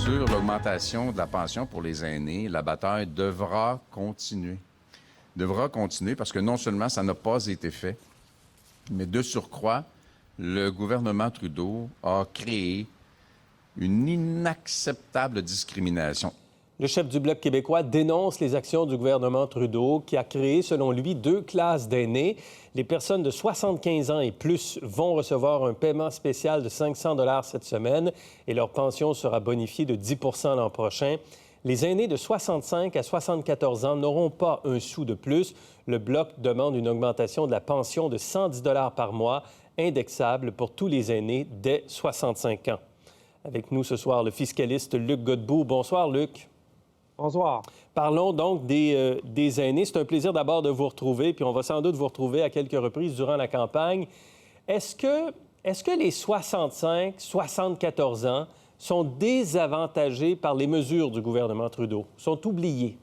Sur l'augmentation de la pension pour les aînés, la bataille devra continuer. Devra continuer parce que non seulement ça n'a pas été fait, mais de surcroît, le gouvernement Trudeau a créé une inacceptable discrimination. Le chef du Bloc québécois dénonce les actions du gouvernement Trudeau qui a créé, selon lui, 2 classes d'aînés. Les personnes de 75 ans et plus vont recevoir un paiement spécial de 500 $ cette semaine et leur pension sera bonifiée de 10 % l'an prochain. Les aînés de 65 à 74 ans n'auront pas un sou de plus. Le Bloc demande une augmentation de la pension de 110 $ par mois, indexable pour tous les aînés dès 65 ans. Avec nous ce soir, le fiscaliste Luc Godbout. Bonsoir, Luc. Bonsoir. Parlons donc des aînés. C'est un plaisir d'abord de vous retrouver, puis on va sans doute vous retrouver à quelques reprises durant la campagne. Est-ce que les 65, 74 ans sont désavantagés par les mesures du gouvernement Trudeau, sont oubliés?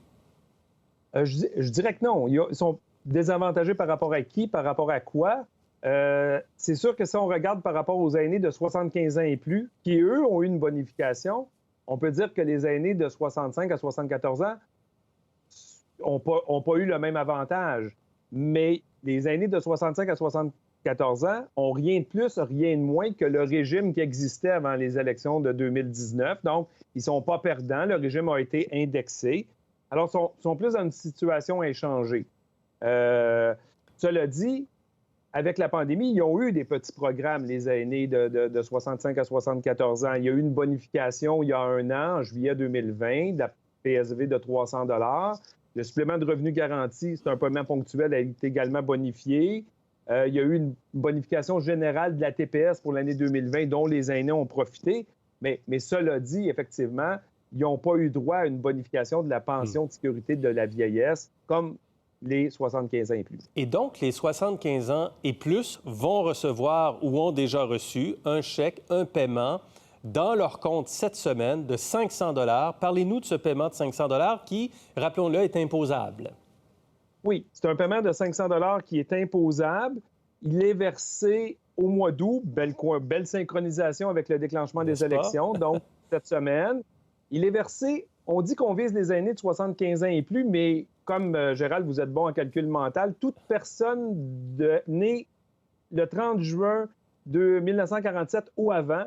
Je dirais que non. Ils sont désavantagés par rapport à qui, par rapport à quoi? C'est sûr que si on regarde par rapport aux aînés de 75 ans et plus, qui, eux, ont eu une bonification, on peut dire que les aînés de 65 à 74 ans n'ont pas eu le même avantage. Mais les aînés de 65 à 74 ans ont rien de plus, rien de moins que le régime qui existait avant les élections de 2019. Donc, ils ne sont pas perdants. Le régime a été indexé. Alors, ils sont plus dans une situation inchangée. Cela dit, avec la pandémie, ils ont eu des petits programmes, les aînés de 65 à 74 ans. Il y a eu une bonification il y a 1 an, en juillet 2020, de la PSV de 300 $. Le supplément de revenu garanti, c'est un paiement ponctuel, a été également bonifié. Il y a eu une bonification générale de la TPS pour l'année 2020, dont les aînés ont profité. Mais cela dit, effectivement, ils n'ont pas eu droit à une bonification de la pension de sécurité de la vieillesse, comme les 75 ans et plus. Et donc, les 75 ans et plus vont recevoir ou ont déjà reçu un chèque, un paiement dans leur compte cette semaine de 500 $. Parlez-nous de ce paiement de 500 $ qui, rappelons-le, est imposable. Oui, c'est un paiement de 500 $ qui est imposable. Il est versé au mois d'août. Belle synchronisation avec le déclenchement des élections, donc cette semaine. Il est versé, on dit qu'on vise les aînés de 75 ans et plus, mais comme Gérald, vous êtes bon en calcul mental, toute personne née le 30 juin de 1947 ou avant,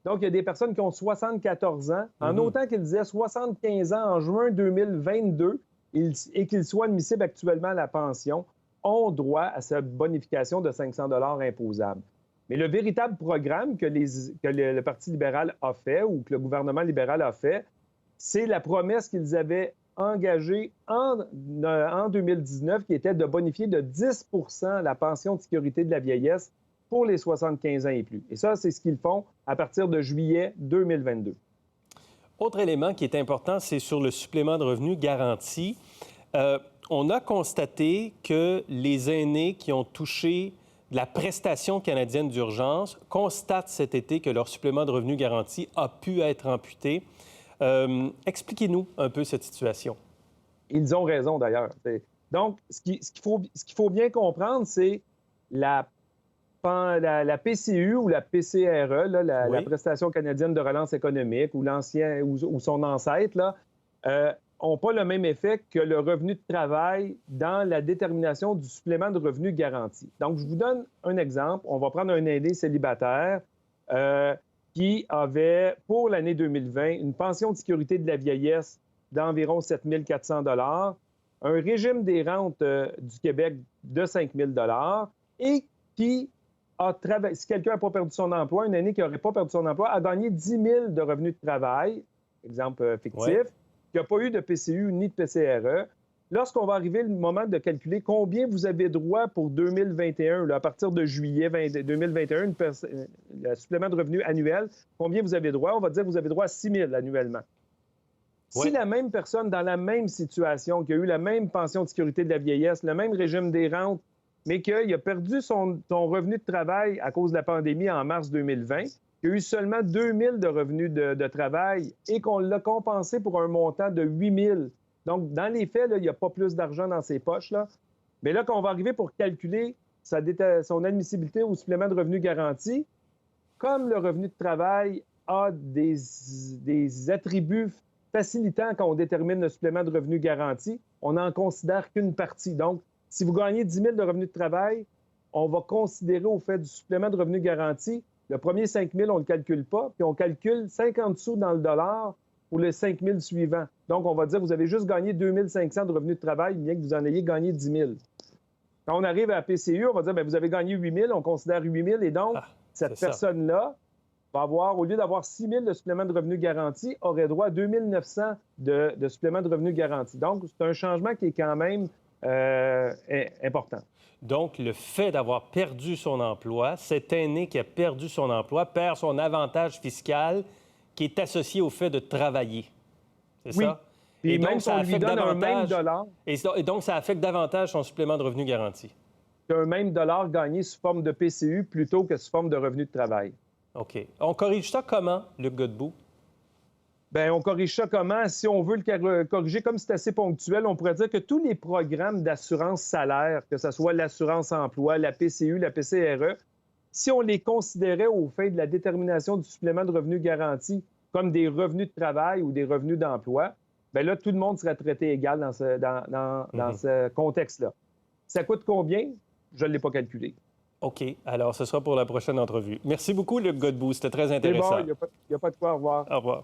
donc il y a des personnes qui ont 74 ans, en autant qu'ils aient 75 ans en juin 2022 et qu'ils soient admissibles actuellement à la pension, ont droit à cette bonification de 500 $ imposable. Mais le véritable programme que le Parti libéral a fait ou que le gouvernement libéral a fait, c'est la promesse qu'ils avaient engagée en 2019, qui était de bonifier de 10 % la pension de sécurité de la vieillesse pour les 75 ans et plus. Et ça, c'est ce qu'ils font à partir de juillet 2022. Autre élément qui est important, c'est sur le supplément de revenu garanti. On a constaté que les aînés qui ont touché la prestation canadienne d'urgence constatent cet été que leur supplément de revenu garanti a pu être amputé. Expliquez-nous un peu cette situation. Ils ont raison, d'ailleurs. Donc, ce qu'il faut bien comprendre, c'est la PCU ou la PCRE, là, la Prestation canadienne de relance économique, ou son ancêtre, n'ont pas le même effet que le revenu de travail dans la détermination du supplément de revenu garanti. Donc, je vous donne un exemple. On va prendre un aîné célibataire qui avait, pour l'année 2020, une pension de sécurité de la vieillesse d'environ 7 400 $, un régime des rentes du Québec de 5 000 $ et qui a travaillé. Si quelqu'un n'a pas perdu son emploi, une année qui n'aurait pas perdu son emploi, a gagné 10 000 de revenus de travail, exemple fictif, qui n'a pas eu de PCU ni de PCRE. Lorsqu'on va arriver le moment de calculer combien vous avez droit pour 2021, là, à partir de juillet 2021, le supplément de revenu annuel, combien vous avez droit? On va dire que vous avez droit à 6 000 annuellement. Si la même personne dans la même situation, qui a eu la même pension de sécurité de la vieillesse, le même régime des rentes, mais qu'il a perdu son revenu de travail à cause de la pandémie en mars 2020, qu'il a eu seulement 2 000 de revenus de travail et qu'on l'a compensé pour un montant de 8 000. Donc, dans les faits, là, il n'y a pas plus d'argent dans ses poches, là. Mais là, quand on va arriver pour calculer son admissibilité au supplément de revenu garanti, comme le revenu de travail a des attributs facilitants quand on détermine le supplément de revenu garanti. On n'en considère qu'une partie. Donc, si vous gagnez 10 000 de revenus de travail, on va considérer au fait du supplément de revenu garanti, le premier 5 000, on ne le calcule pas, puis on calcule 50 sous dans le dollar pour les 5 000 suivants. Donc, on va dire, vous avez juste gagné 2 500 de revenus de travail, bien que vous en ayez gagné 10 000. Quand on arrive à la PCU, on va dire, bien, vous avez gagné 8 000, on considère 8 000, et donc, cette personne-là va avoir, au lieu d'avoir 6 000 de supplément de revenu garanti, aurait droit à 2 900 de supplément de revenu garanti. Donc, c'est un changement qui est quand même important. Donc, le fait d'avoir perdu son emploi, cet aîné qui a perdu son emploi perd son avantage fiscal qui est associé au fait de travailler. C'est ça? Et même si on lui donne un même dollar. Et donc, ça affecte davantage son supplément de revenu garanti. Un même dollar gagné sous forme de PCU plutôt que sous forme de revenu de travail. OK. On corrige ça comment, Luc Godbout? Bien, on corrige ça comment? Si on veut le corriger, comme c'est assez ponctuel, on pourrait dire que tous les programmes d'assurance salaire, que ce soit l'assurance emploi, la PCU, la PCRE, si on les considérait au fin de la détermination du supplément de revenu garanti comme des revenus de travail ou des revenus d'emploi, bien là, tout le monde serait traité égal dans ce contexte-là. Ça coûte combien? Je ne l'ai pas calculé. OK. Alors, ce sera pour la prochaine entrevue. Merci beaucoup, Luc Godbout. C'était très intéressant. C'est bon, il n'y a pas de quoi. Au revoir. Au revoir.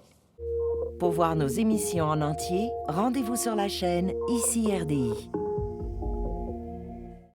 Pour voir nos émissions en entier, rendez-vous sur la chaîne ICI RDI.